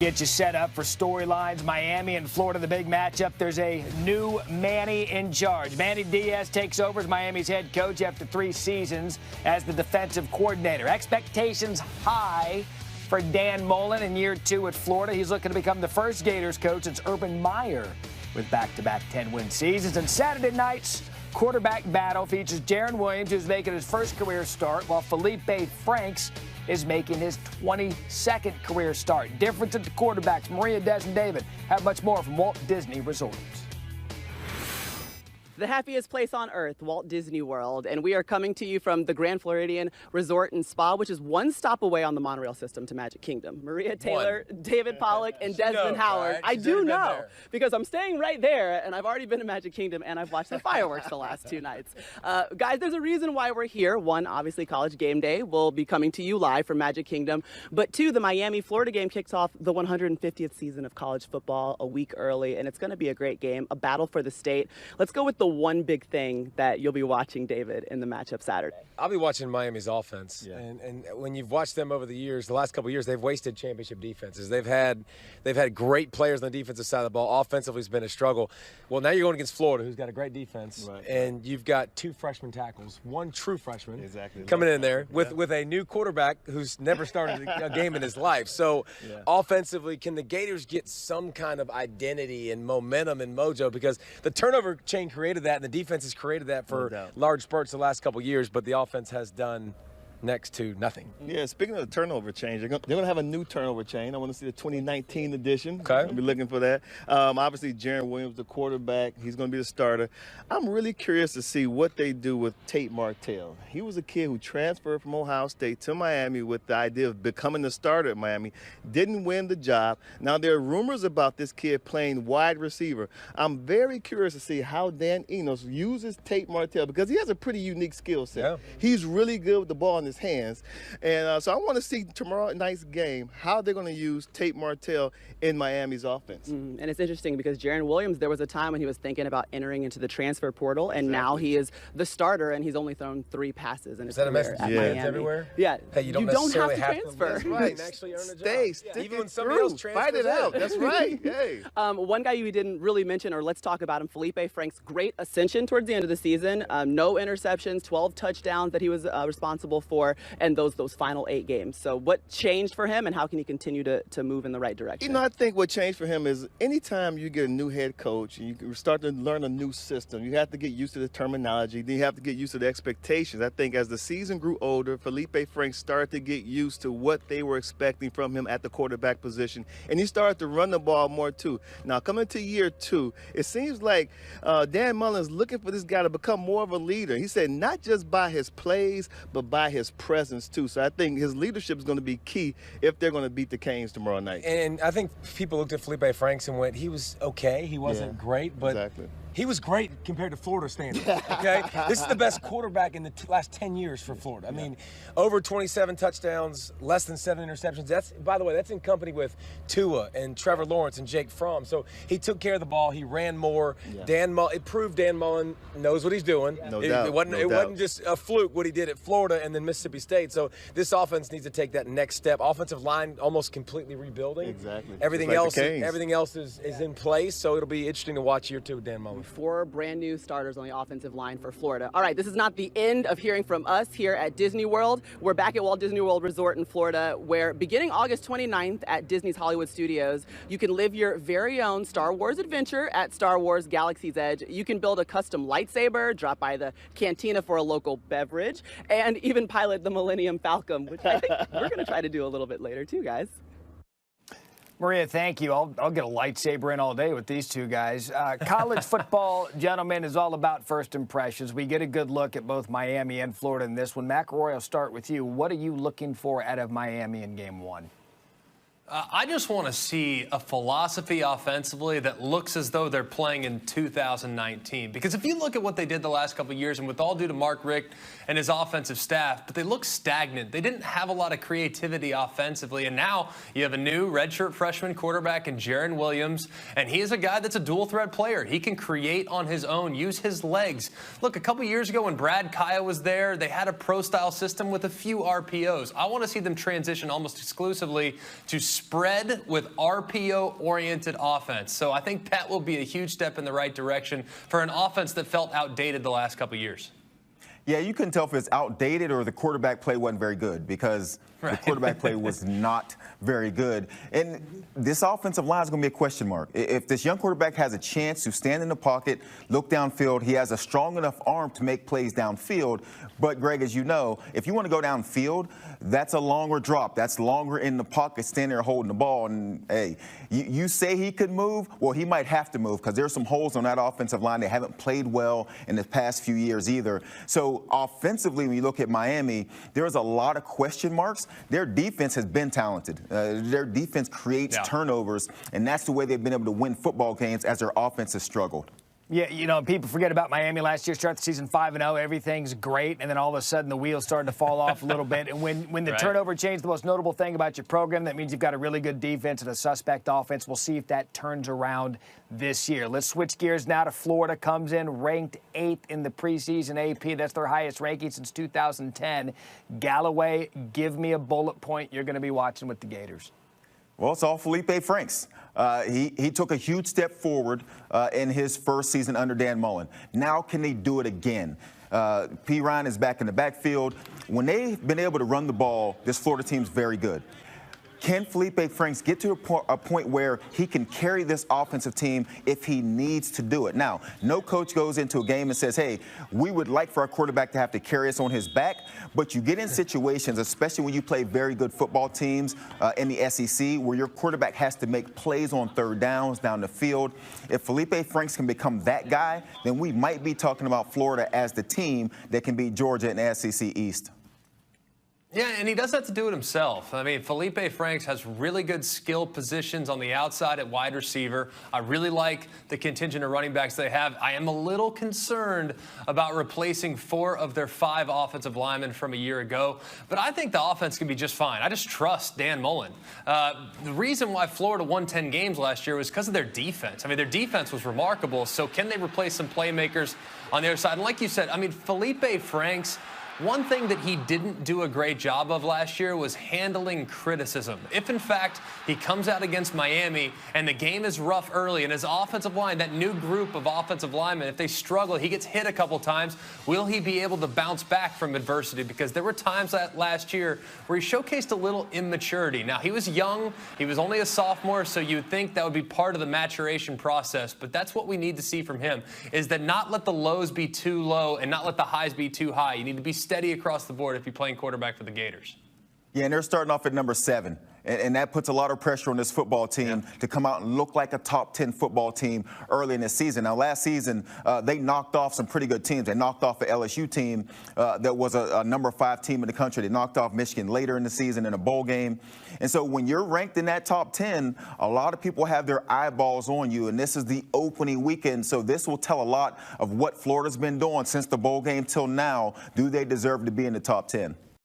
Get you set up for storylines. Miami and Florida, the big matchup. There's a new Manny in charge. Manny Diaz takes over as Miami's head coach after 3 seasons as the defensive coordinator. Expectations high for Dan Mullen in year 2 at Florida. He's looking to become the first Gators coach since Urban Meyer with back-to-back 10-win seasons. And Saturday night's quarterback battle features Jarren Williams, who's making his first career start, while Felipe Franks is making his 22nd career start. Difference at the quarterbacks. Maria, Des, and David have much more from Walt Disney Resorts. The happiest place on earth, Walt Disney World, and we are coming to you from the Grand Floridian Resort and Spa, which is one stop away on the monorail system to Magic Kingdom. Maria Taylor, David Pollock, and Desmond Howard. Right? I do know because I'm staying right there, and I've already been to Magic Kingdom, and I've watched the fireworks the last 2 nights. Guys, there's a reason why we're here. 1, obviously, College Game Day will be coming to you live from Magic Kingdom, but 2, the Miami-Florida game kicks off the 150th season of college football a week early, and it's going to be a great game, a battle for the state. Let's go with the one big thing that you'll be watching, David, in the matchup Saturday. I'll be watching Miami's offense. Yeah. And when you've watched them over the years, the last couple of years, they've wasted championship defenses. They've had great players on the defensive side of the ball. Offensively, it's been a struggle. Well, now you're going against Florida, who's got a great defense, and you've got 2 freshman tackles, 1 true freshman coming in there with a new quarterback who's never started a game in his life. So offensively, can the Gators get some kind of identity and momentum and mojo? Because the turnover chain created that, and the defense has created that for large spurts the last couple of years, but the offense has done next to nothing. Yeah, speaking of the turnover change, they're going to have a new turnover chain. I want to see the 2019 edition. Okay. I'll be looking for that. Obviously, Jarren Williams, the quarterback, he's going to be the starter. I'm really curious to see what they do with Tate Martell. He was a kid who transferred from Ohio State to Miami with the idea of becoming the starter at Miami. Didn't win the job. Now, there are rumors about this kid playing wide receiver. I'm very curious to see how Dan Enos uses Tate Martell because he has a pretty unique skill set. Yeah. He's really good with the ball in his hands. And so I want to see tomorrow night's game, how they're going to use Tate Martell in Miami's offense. And it's interesting because Jarren Williams, there was a time when he was thinking about entering into the transfer portal, and now he is the starter, and he's only thrown 3 passes in his career at Miami. Everywhere? Yeah. Hey, you don't have to have transfer. That's right. And actually earn a job. Stick even it when somebody through. else transfers, fight it out. That's right. Hey. One guy you didn't really mention, or let's talk about him, Felipe Franks. Great ascension towards the end of the season. No interceptions, 12 touchdowns that he was responsible for, and those final 8 games. So what changed for him, and how can he continue to move in the right direction? You know, I think what changed for him is anytime you get a new head coach and you start to learn a new system, you have to get used to the terminology, then you have to get used to the expectations. I think as the season grew older, Felipe Franks started to get used to what they were expecting from him at the quarterback position, and he started to run the ball more too. Now, coming to year 2, it seems like Dan Mullen's looking for this guy to become more of a leader. He said not just by his plays, but by his presence too. So I think his leadership is going to be key if they're going to beat the Canes tomorrow night. And I think people looked at Felipe Franks and went, he was okay. He wasn't great, but he was great compared to Florida standards, okay? This is the best quarterback in the last 10 years for Florida. I mean, over 27 touchdowns, less than 7 interceptions. That's, by the way, that's in company with Tua and Trevor Lawrence and Jake Fromm. So he took care of the ball. He ran more. It proved Dan Mullen knows what he's doing. No doubt. It wasn't just a fluke what he did at Florida and then Mississippi State. So this offense needs to take that next step. Offensive line almost completely rebuilding. Exactly. Everything else is in place. So it'll be interesting to watch year 2 with Dan Mullen. 4 brand new starters on the offensive line for Florida. All right, this is not the end of hearing from us here at Disney World. We're back at Walt Disney World Resort in Florida, where beginning August 29th at Disney's Hollywood Studios, you can live your very own Star Wars adventure at Star Wars Galaxy's Edge. You can build a custom lightsaber, drop by the cantina for a local beverage, and even pilot the Millennium Falcon, which I think we're going to try to do a little bit later too, guys. Maria, thank you. I'll get a lightsaber in all day with these 2 guys. College football, gentlemen, is all about first impressions. We get a good look at both Miami and Florida in this one. McElroy, I'll start with you. What are you looking for out of Miami in game 1? I just want to see a philosophy offensively that looks as though they're playing in 2019. Because if you look at what they did the last couple of years, and with all due to Mark Richt and his offensive staff, but they look stagnant. They didn't have a lot of creativity offensively. And now you have a new redshirt freshman quarterback in Jarren Williams, and he is a guy that's a dual threat player. He can create on his own, use his legs. Look, a couple years ago when Brad Kaya was there, they had a pro-style system with a few RPOs. I want to see them transition almost exclusively to spread with RPO-oriented offense. So I think that will be a huge step in the right direction for an offense that felt outdated the last couple years. Yeah, you couldn't tell if it's outdated or the quarterback play wasn't very good because the quarterback play was not very good. And this offensive line is going to be a question mark. If this young quarterback has a chance to stand in the pocket, look downfield, he has a strong enough arm to make plays downfield. But, Greg, as you know, if you want to go downfield, that's a longer drop. That's longer in the pocket, standing there holding the ball. And, hey, you say he could move? Well, he might have to move because there's some holes on that offensive line. They haven't played well in the past few years either. So, offensively, when you look at Miami, there's a lot of question marks. Their defense has been talented. Their defense creates turnovers, and that's the way they've been able to win football games as their offense has struggled. Yeah, you know, people forget about Miami last year, start the season 5-0, everything's great, and then all of a sudden the wheels started to fall off a little bit. And when the turnover changed, the most notable thing about your program, that means you've got a really good defense and a suspect offense. We'll see if that turns around this year. Let's switch gears now to Florida. Comes in ranked 8th in the preseason AP. That's their highest ranking since 2010. Galloway, give me a bullet point you're going to be watching with the Gators. Well, it's all Felipe Franks. He took a huge step forward in his first season under Dan Mullen. Now can they do it again? P. Ryan is back in the backfield. When they've been able to run the ball, this Florida team's very good. Can Felipe Franks get to a point where he can carry this offensive team if he needs to do it? Now, no coach goes into a game and says, hey, we would like for our quarterback to have to carry us on his back, but you get in situations, especially when you play very good football teams in the SEC, where your quarterback has to make plays on third downs down the field. If Felipe Franks can become that guy, then we might be talking about Florida as the team that can beat Georgia in the SEC East. Yeah, and he does have to do it himself. I mean, Felipe Franks has really good skill positions on the outside at wide receiver. I really like the contingent of running backs they have. I am a little concerned about replacing 4 of their 5 offensive linemen from a year ago, but I think the offense can be just fine. I just trust Dan Mullen. The reason why Florida won 10 games last year was because of their defense. I mean, their defense was remarkable, so can they replace some playmakers on the other side? And like you said, I mean, Felipe Franks, one thing that he didn't do a great job of last year was handling criticism. If, in fact, he comes out against Miami and the game is rough early and his offensive line, that new group of offensive linemen, if they struggle, he gets hit a couple times, will he be able to bounce back from adversity? Because there were times last year where he showcased a little immaturity. Now, he was young. He was only a sophomore, so you'd think that would be part of the maturation process. But that's what we need to see from him, is that not let the lows be too low and not let the highs be too high. You need to be steady across the board if you're playing quarterback for the Gators. Yeah, and they're starting off at number 7. And that puts a lot of pressure on this football team to come out and look like a top 10 football team early in the season. Now, last season, they knocked off some pretty good teams. They knocked off an LSU team that was a number 5 team in the country. They knocked off Michigan later in the season in a bowl game. And so when you're ranked in that top 10, a lot of people have their eyeballs on you. And this is the opening weekend. So this will tell a lot of what Florida's been doing since the bowl game till now. Do they deserve to be in the top 10?